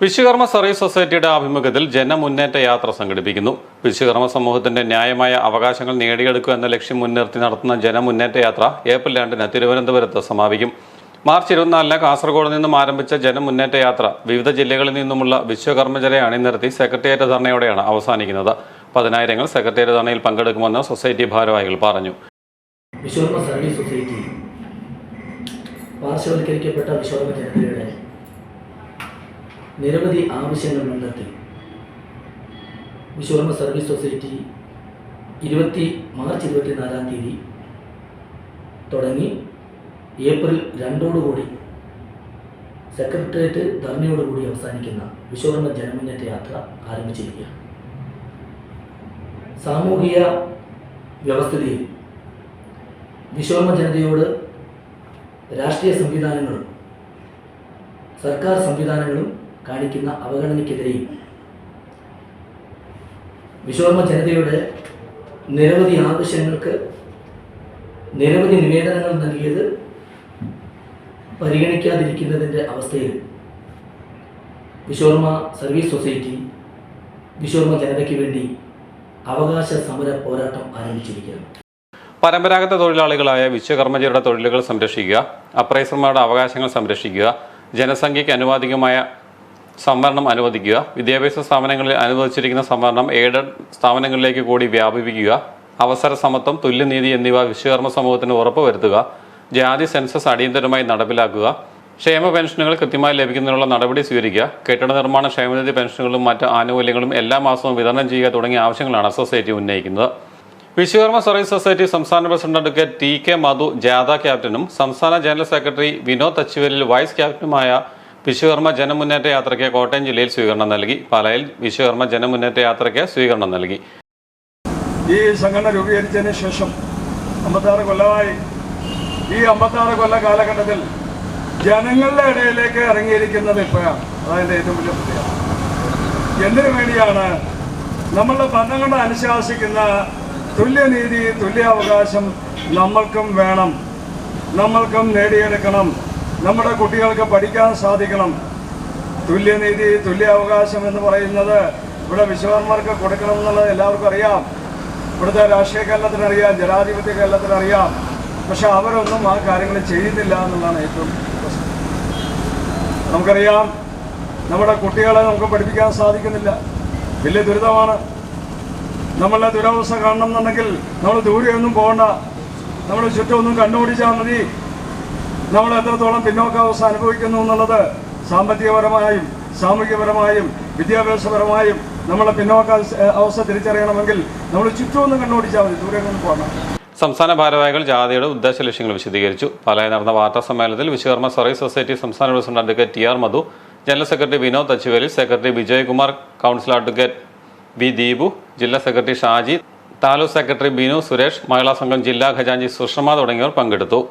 Vishwakarma service സൊസൈറ്റിയുടെ ആഭിമുഖ്യത്തിൽ ജനമുന്നേറ്റ യാത്ര സംഘടിപ്പിക്കുന്നു. വിശ്വകർമ്മ സമൂഹത്തിന്റെ ന്യായമായ അവകാശങ്ങൾ നേടിയെടുക്കുക എന്ന ലക്ഷ്യം മുൻനിർത്തി നടത്തുന്ന ജനമുന്നേറ്റ യാത്ര ഏപ്രിൽ 2-ന് തിരുവനന്തപുരത്ത് സമാപിക്കും. മാർച്ച് 24-ന് കാസർഗോഡ് നിന്നും ആരംഭിച്ച ജനമുന്നേറ്റ യാത്ര വിവിധ ജില്ലകളിൽ നിന്നുമുള്ള വിശ്വകർമ്മജരെ അണിനിരത്തി സെക്രട്ടേറിയറ്റ് ധർണയോടെയാണ് അവസാനിക്കുന്നത്. 10,000 സെക്രട്ടേറിയറ്റ് ധർണയിൽ പങ്കെടുക്കുമെന്ന് സൊസൈറ്റി ഭാരവാഹികൾ പറഞ്ഞു. വിശ്വകർമ്മ സർവീസ് സൊസൈറ്റി പാർശ്വവൽക്കരിക്കപ്പെട്ട വിശ്വകർമ്മ ജനതയുടെ നിരവധി ആവശ്യങ്ങൾ മുൻനിർത്തി വിശ്വകർമ്മ സർവീസ് സൊസൈറ്റി മാർച്ച് 24-ാം തീയതി തുടങ്ങി ഏപ്രിൽ 2-ഓടുകൂടി സെക്രട്ടേറിയറ്റ് ധർണയോടുകൂടി അവസാനിക്കുന്ന വിശ്വകർമ്മ ജനമുന്നേറ്റ യാത്ര ആരംഭിച്ചിരിക്കുകയാണ്. സാമൂഹിക വ്യവസ്ഥിതിയിൽ വിശ്വകർമ്മ ജനതയോട് രാഷ്ട്രീയ സംവിധാനങ്ങളും സർക്കാർ സംവിധാനങ്ങളും കാണിക്കുന്ന അവഗണനയ്ക്കെതിരെയും വിശ്വകർമ്മ ജനതയുടെ നിരവധി ആവശ്യങ്ങൾക്ക് നിരവധി നിവേദനങ്ങൾ നൽകിയത് പരിഗണിക്കാതിരിക്കുന്നതിൻ്റെ അവസ്ഥയിൽ വിശ്വകർമ്മ സർവീസ് സൊസൈറ്റി വിശ്വകർമ്മ ജനതയ്ക്ക് വേണ്ടി അവകാശ സമര പോരാട്ടം ആരംഭിച്ചിരിക്കുകയാണ്. പരമ്പരാഗത തൊഴിലാളികളായ വിശ്വകർമ്മജരുടെ തൊഴിലുകൾ സംരക്ഷിക്കുക, അപ്രൈസർമാരുടെ അവകാശങ്ങൾ സംരക്ഷിക്കുക, ജനസംഖ്യയ്ക്ക് അനുവാദികമായ സംവരണം അനുവദിക്കുക, വിദ്യാഭ്യാസ സ്ഥാപനങ്ങളിൽ അനുവദിച്ചിരിക്കുന്ന സംവരണം എയ്ഡഡ് സ്ഥാപനങ്ങളിലേക്ക് കൂടി വ്യാപിപ്പിക്കുക, അവസര സമത്വം, തുല്യനീതി എന്നിവ വിശ്വകർമ്മ സമൂഹത്തിന് ഉറപ്പുവരുത്തുക, ജാതി സെൻസസ് അടിയന്തരമായി നടപ്പിലാക്കുക, ക്ഷേമ പെൻഷനുകൾ കൃത്യമായി ലഭിക്കുന്നതിനുള്ള നടപടി സ്വീകരിക്കുക, കെട്ടിട നിർമ്മാണ ക്ഷേമനിധി പെൻഷനുകളും മറ്റ് ആനുകൂല്യങ്ങളും എല്ലാ മാസവും വിതരണം ചെയ്യുക തുടങ്ങിയ ആവശ്യങ്ങളാണ് സൊസൈറ്റി ഉന്നയിക്കുന്നത്. വിശ്വകർമ്മ സർവീസ് സൊസൈറ്റി സംസ്ഥാന പ്രസിഡന്റ് അഡ്വക്കേറ്റ് ടി.കെ. മധു ജാഥ ക്യാപ്റ്റനും സംസ്ഥാന general secretary Vinod Thachuvelil vice ക്യാപ്റ്റനുമായ വിശ്വകർമ്മ ജനമുന്നേറ്റ യാത്രയ്ക്ക് കോട്ടയം ജില്ലയിൽ സ്വീകരണം നൽകി. പാലായിൽ വിശ്വകർമ്മ ജനമുന്നേറ്റ യാത്രയ്ക്ക് സ്വീകരണം നൽകി. ഈ സംഘടന രൂപീകരിച്ചതിന് ശേഷം 56 കൊല്ലമായി. ഈ 56 കൊല്ല കാലഘട്ടത്തിൽ ജനങ്ങളുടെ ഇടയിലേക്ക് ഇറങ്ങിയിരിക്കുന്നത് ഇപ്പോഴാണ്. അതായത് ഏറ്റവും വലിയ പ്രത്യേകത. എന്തിനു വേണ്ടിയാണ്? നമ്മളുടെ ഭരണഘടന അനുശാസിക്കുന്ന തുല്യനീതി, തുല്യാവകാശം നമ്മൾക്കും വേണം, നമ്മൾക്കും നേടിയെടുക്കണം, നമ്മുടെ കുട്ടികൾക്ക് പഠിക്കാൻ സാധിക്കണം. തുല്യനീതി, തുല്യാവകാശം എന്ന് പറയുന്നത് ഇവിടെ വിശ്വകർമ്മർക്ക് കൊടുക്കണം എന്നുള്ളത് എല്ലാവർക്കും അറിയാം. ഇവിടുത്തെ രാഷ്ട്രീയ കേരളത്തിനറിയാം, ജനാധിപത്യ കേരളത്തിനറിയാം. പക്ഷെ അവരൊന്നും ആ കാര്യങ്ങൾ ചെയ്യുന്നില്ല എന്നുള്ളതാണ് ഏറ്റവും പ്രശ്നം. നമുക്കറിയാം, നമ്മുടെ കുട്ടികളെ നമുക്ക് പഠിപ്പിക്കാൻ സാധിക്കുന്നില്ല. വലിയ ദുരിതമാണ്. നമ്മളുടെ ദുരവസ്ഥ കാണണം എന്നുണ്ടെങ്കിൽ നമ്മൾ ദൂരെയൊന്നും പോകണ്ട, നമ്മൾ ചുറ്റുമൊന്നും കണ്ടുപിടിച്ചാൽ മതി. നമ്മൾ എത്രത്തോളം പിന്നോക്കാവസ്ഥ അനുഭവിക്കുന്നു എന്നുള്ളത് സാമ്പത്തികപരമായും സാമൂഹികപരമായും വിദ്യാഭ്യാസപരമായും നമ്മളെ പിന്നോക്ക അവസ്ഥ തിരിച്ചറിയണമെങ്കിൽ നമ്മൾ ചുറ്റുമൊന്നും കണ്ടുപിടിച്ചാൽ മതി, ദൂരെയൊന്നും പോകണം. സംസ്ഥാന ഭാരവാഹികൾ ജാഥയുടെ ഉദ്ദേശ ലക്ഷ്യങ്ങൾ വിശദീകരിച്ചു. പാലായിൽ നടന്ന വാർത്താ സമ്മേളനത്തിൽ വിശ്വകർമ്മ സർവീസ് സൊസൈറ്റി സംസ്ഥാന president advocate T R. Madhu, general secretary Vinod Thachuvelil, secretary Vijayakumar, councillor advocate V. Deepu, ജില്ലാ സെക്രട്ടറി ഷാജി, താലൂക്ക് സെക്രട്ടറി ബിനു സുരേഷ്, മഹിളാ സംഘം ജില്ലാ ഖജാൻജി സുഷമ തുടങ്ങിയവർ പങ്കെടുത്തു.